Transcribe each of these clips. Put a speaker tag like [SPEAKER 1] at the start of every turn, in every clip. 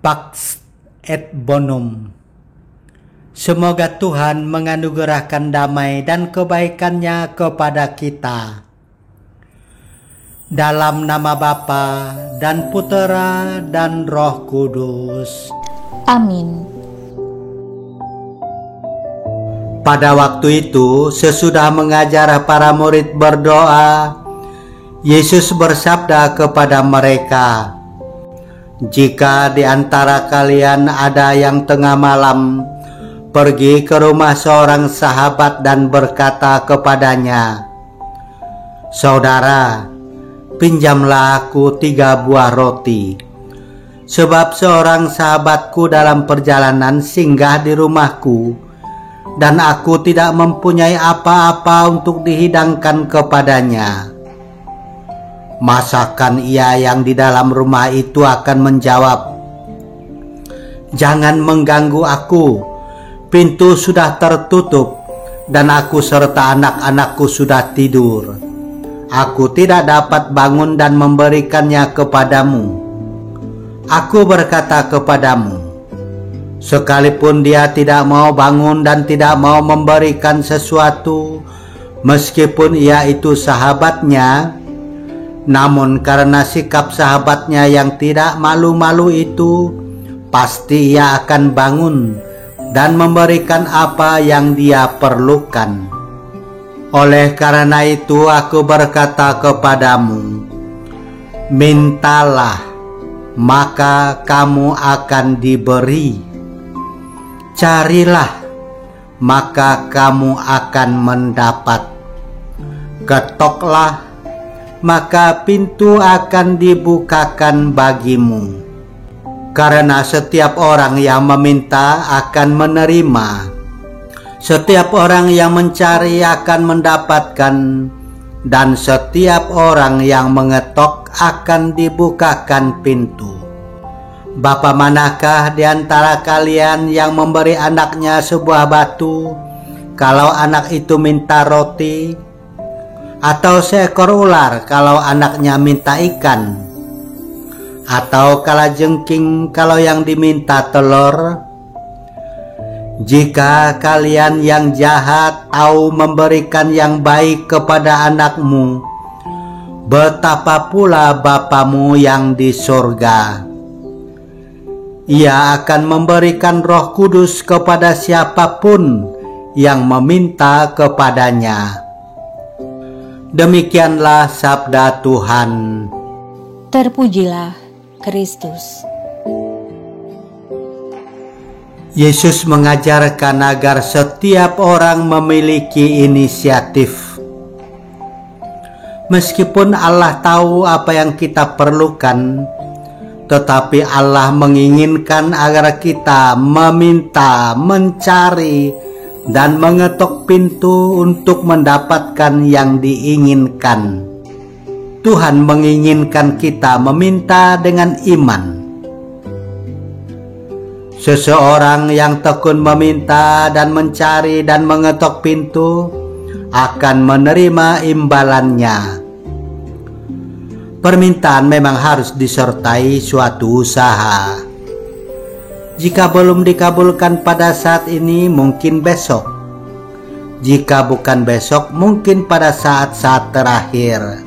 [SPEAKER 1] Pax et Bonum. Semoga Tuhan menganugerahkan damai dan kebaikan-Nya kepada kita. Dalam nama Bapa dan Putera dan Roh Kudus.
[SPEAKER 2] Amin.
[SPEAKER 1] Pada waktu itu, sesudah mengajar para murid berdoa, Yesus bersabda kepada mereka, "Jika di antara kalian ada yang tengah malam pergi ke rumah seorang sahabat dan berkata kepadanya, 'Saudara, pinjamlah aku 3 buah roti, sebab seorang sahabatku dalam perjalanan singgah di rumahku, dan aku tidak mempunyai apa-apa untuk dihidangkan kepadanya.' Masakan ia yang di dalam rumah itu akan menjawab, 'Jangan mengganggu aku, pintu sudah tertutup dan aku serta anak-anakku sudah tidur. Aku tidak dapat bangun dan memberikannya kepadamu.' Aku berkata kepadamu, sekalipun dia tidak mau bangun dan tidak mau memberikan sesuatu, meskipun ia itu sahabatnya, namun karena sikap sahabatnya yang tidak malu-malu itu, pasti ia akan bangun dan memberikan apa yang dia perlukan. Oleh karena itu aku berkata kepadamu, mintalah, maka kamu akan diberi. Carilah, maka kamu akan mendapat. Ketoklah, maka pintu akan dibukakan bagimu. Karena setiap orang yang meminta akan menerima, setiap orang yang mencari akan mendapatkan, dan setiap orang yang mengetok akan dibukakan pintu. Bapa manakah di antara kalian yang memberi anaknya sebuah batu, kalau anak itu minta roti? Atau seekor ular kalau anaknya minta ikan? Atau kalajengking kalau yang diminta telur? Jika kalian yang jahat tahu memberikan yang baik kepada anakmu, betapa pula Bapamu yang di surga. Ia akan memberikan Roh Kudus kepada siapapun yang meminta kepadanya." Demikianlah sabda Tuhan.
[SPEAKER 2] Terpujilah Kristus.
[SPEAKER 1] Yesus mengajarkan agar setiap orang memiliki inisiatif. Meskipun Allah tahu apa yang kita perlukan, tetapi Allah menginginkan agar kita meminta, mencari, dan mengetok pintu untuk mendapatkan yang diinginkan. Tuhan menginginkan kita meminta dengan iman. Seseorang yang tekun meminta dan mencari dan mengetok pintu akan menerima imbalannya. Permintaan memang harus disertai suatu usaha. Jika belum dikabulkan pada saat ini, mungkin besok. Jika bukan besok, mungkin pada saat-saat terakhir.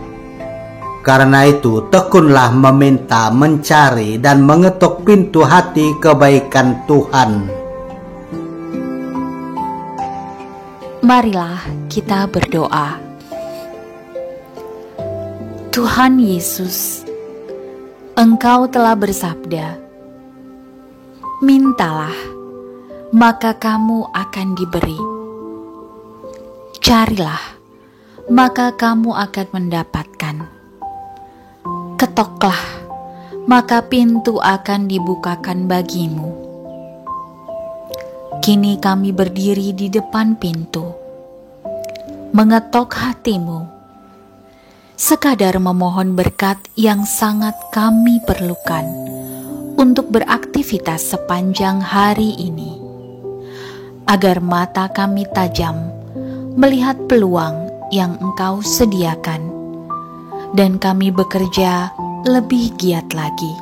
[SPEAKER 1] Karena itu, tekunlah meminta, mencari, dan mengetuk pintu hati kebaikan Tuhan.
[SPEAKER 2] Marilah kita berdoa. Tuhan Yesus, Engkau telah bersabda, "Mintalah, maka kamu akan diberi. Carilah, maka kamu akan mendapatkan. Ketoklah, maka pintu akan dibukakan bagimu." Kini kami berdiri di depan pintu, mengetok hatimu, sekadar memohon berkat yang sangat kami perlukan untuk beraktivitas sepanjang hari ini, agar mata kami tajam melihat peluang yang Engkau sediakan, dan kami bekerja lebih giat lagi.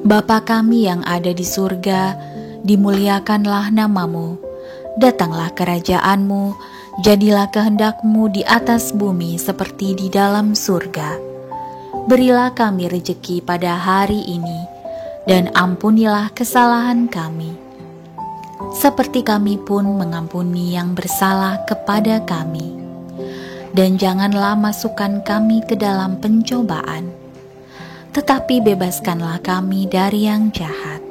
[SPEAKER 2] Bapa kami yang ada di surga, dimuliakanlah nama-Mu. Datanglah kerajaan-Mu, jadilah kehendak-Mu di atas bumi seperti di dalam surga. Berilah kami rejeki pada hari ini, dan ampunilah kesalahan kami, seperti kami pun mengampuni yang bersalah kepada kami. Dan janganlah masukkan kami ke dalam pencobaan, tetapi bebaskanlah kami dari yang jahat.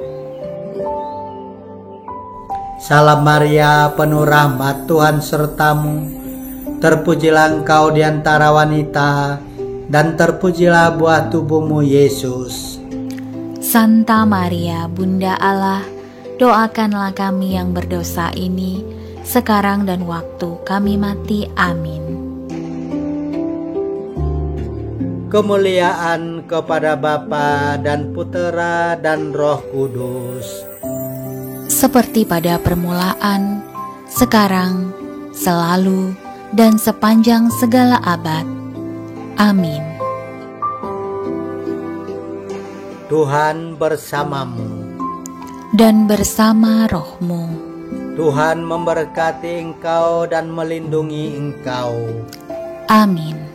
[SPEAKER 1] Salam Maria, penuh rahmat, Tuhan sertamu. Terpujilah engkau di antara wanita, dan terpujilah buah tubuhmu, Yesus.
[SPEAKER 2] Santa Maria, Bunda Allah, doakanlah kami yang berdosa ini, sekarang dan waktu kami mati. Amin.
[SPEAKER 1] Kemuliaan kepada Bapa dan Putera dan Roh Kudus,
[SPEAKER 2] seperti pada permulaan, sekarang, selalu, dan sepanjang segala abad. Amin.
[SPEAKER 1] Tuhan bersamamu.
[SPEAKER 2] Dan bersama rohmu.
[SPEAKER 1] Tuhan memberkati engkau dan melindungi engkau.
[SPEAKER 2] Amin.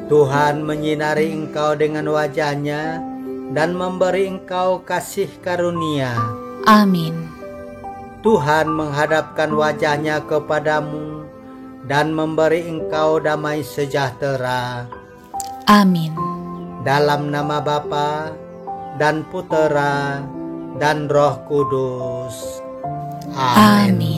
[SPEAKER 1] Tuhan menyinari engkau dengan wajah-Nya dan memberi engkau kasih karunia.
[SPEAKER 2] Amin.
[SPEAKER 1] Tuhan menghadapkan wajah-Nya kepadamu dan memberi engkau damai sejahtera.
[SPEAKER 2] Amin.
[SPEAKER 1] Dalam nama Bapa dan Putera dan Roh Kudus. Amin.